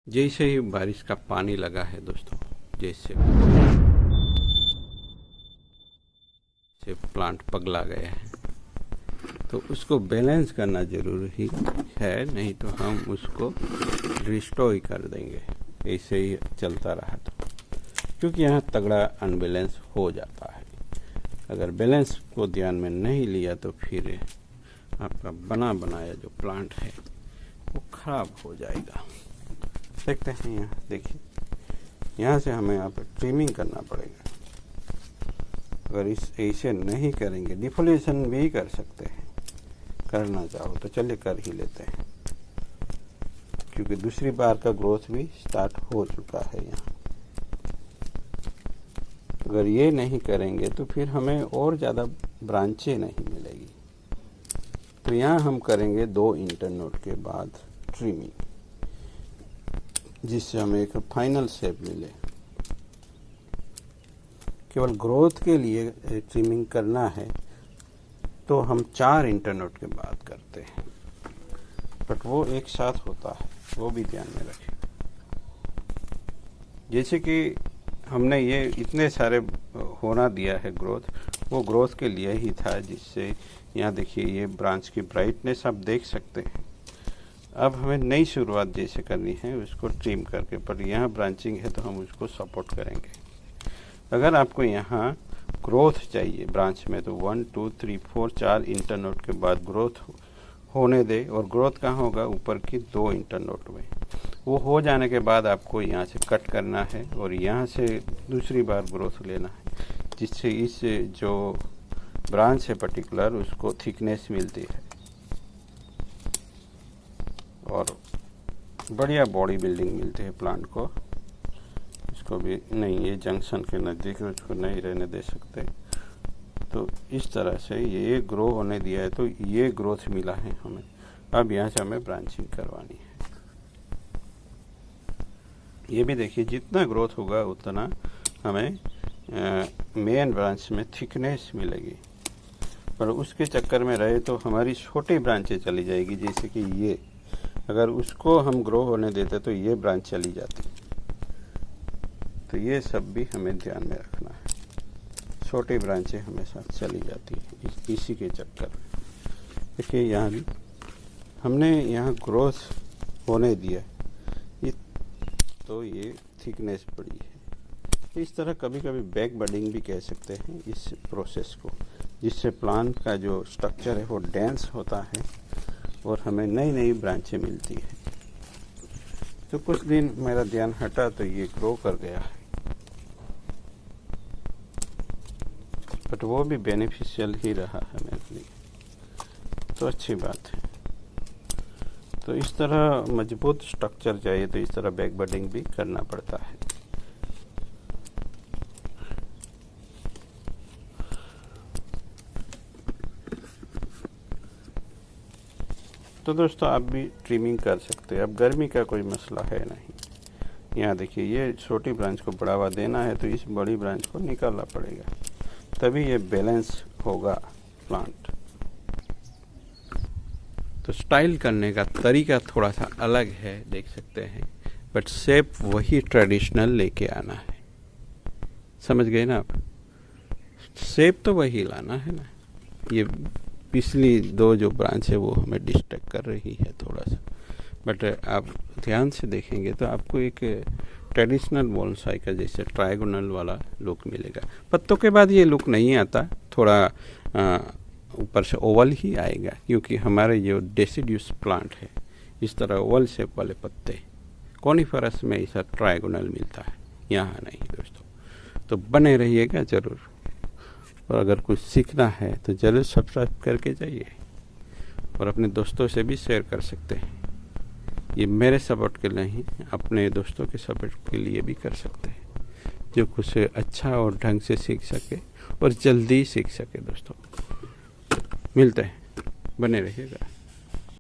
जैसे ही बारिश का पानी लगा है दोस्तों, जैसे से प्लांट पगला गया है, तो उसको बैलेंस करना जरूरी है, नहीं तो हम उसको डिस्ट्रॉय कर देंगे ऐसे ही चलता रहा तो, क्योंकि यहाँ तगड़ा अनबैलेंस हो जाता है। अगर बैलेंस को ध्यान में नहीं लिया तो फिर आपका बना बनाया जो प्लांट है वो खराब हो जाएगा। देखते हैं यहाँ, देखिए यहाँ से हमें यहाँ पर ट्रिमिंग करना पड़ेगा। अगर इस ऐसे नहीं करेंगे, डिफोलेशन भी कर सकते हैं, करना चाहो तो चलिए कर ही लेते हैं, क्योंकि दूसरी बार का ग्रोथ भी स्टार्ट हो चुका है यहाँ। अगर ये नहीं करेंगे तो फिर हमें और ज़्यादा ब्रांचें नहीं मिलेगी। तो यहाँ हम करेंगे 2 इंटरनोड के बाद ट्रिमिंग, जिससे हमें एक फाइनल शेप मिले। केवल ग्रोथ के लिए ट्रिमिंग करना है तो हम 4 इंटरनोड के बाद करते हैं, बट वो एक साथ होता है, वो भी ध्यान में रखें। जैसे कि हमने ये इतने सारे होना दिया है ग्रोथ, वो ग्रोथ के लिए ही था, जिससे यहाँ देखिए ये ब्रांच की ब्राइटनेस आप देख सकते हैं। अब हमें नई शुरुआत जैसे करनी है उसको ट्रिम करके, पर यहाँ ब्रांचिंग है तो हम उसको सपोर्ट करेंगे। अगर आपको यहाँ ग्रोथ चाहिए ब्रांच में तो 1 2 3 4 4 इंटरनोड के बाद ग्रोथ होने दे, और ग्रोथ कहाँ होगा, ऊपर की 2 इंटरनोड में। वो हो जाने के बाद आपको यहाँ से कट करना है और यहाँ से दूसरी बार ग्रोथ लेना है, जिससे इस जो ब्रांच है पर्टिकुलर उसको थिकनेस मिलती है और बढ़िया बॉडी बिल्डिंग मिलती है प्लांट को। इसको भी नहीं, ये जंक्शन के नज़दीक उसको नहीं रहने दे सकते। तो इस तरह से ये ग्रो होने दिया है, तो ये ग्रोथ मिला है हमें। अब यहाँ से हमें ब्रांचिंग करवानी है। ये भी देखिए जितना ग्रोथ होगा उतना हमें मेन ब्रांच में थिकनेस मिलेगी, पर उसके चक्कर में रहे तो हमारी छोटी ब्रांचें चली जाएगी। जैसे कि ये, अगर उसको हम ग्रो होने देते तो ये ब्रांच चली जाती। तो ये सब भी हमें ध्यान में रखना है, छोटी ब्रांचें हमेशा चली जाती है इसी के चक्कर में। देखिए यहाँ भी हमने यहाँ ग्रोथ होने दिया, ये तो ये थिकनेस पड़ी है। इस तरह कभी कभी बैक बडिंग भी कह सकते हैं इस प्रोसेस को, जिससे प्लांट का जो स्ट्रक्चर है वो डेंस होता है और हमें नई नई ब्रांचें मिलती है। तो कुछ दिन मेरा ध्यान हटा तो ये ग्रो कर गया है, बट वो भी बेनिफिशियल ही रहा है मेरे लिए, तो अच्छी बात है। तो इस तरह मजबूत स्ट्रक्चर चाहिए तो इस तरह बैक बडिंग भी करना पड़ता है। तो दोस्तों आप भी ट्रिमिंग कर सकते हैं, अब गर्मी का कोई मसला है नहीं। यहाँ देखिए ये छोटी ब्रांच को बढ़ावा देना है तो इस बड़ी ब्रांच को निकालना पड़ेगा, तभी ये बैलेंस होगा प्लांट। तो स्टाइल करने का तरीका थोड़ा सा अलग है, देख सकते हैं, बट शेप वही ट्रेडिशनल लेके आना है। समझ गए ना आप, शेप तो वही लाना है ना। ये पिछली 2 जो ब्रांच है वो हमें डिस्ट्रैक्ट कर रही है थोड़ा सा, बट आप ध्यान से देखेंगे तो आपको एक ट्रेडिशनल बोनसाई का जैसे ट्रायगोनल वाला लुक मिलेगा। पत्तों के बाद ये लुक नहीं आता, थोड़ा ऊपर से ओवल ही आएगा, क्योंकि हमारे जो डेसिड्यूस प्लांट है इस तरह ओवल शेप वाले पत्ते कॉनिफरस में ऐसा ट्रायगोनल मिलता है, यहाँ नहीं दोस्तों। तो बने रहिएगा ज़रूर, और अगर कुछ सीखना है तो ज़रूर सब्सक्राइब करके जाइए, और अपने दोस्तों से भी शेयर कर सकते हैं। ये मेरे सपोर्ट के लिए नहीं, अपने दोस्तों के सपोर्ट के लिए भी कर सकते हैं, जो कुछ अच्छा और ढंग से सीख सके और जल्दी सीख सके। दोस्तों मिलते हैं, बने रहिएगा।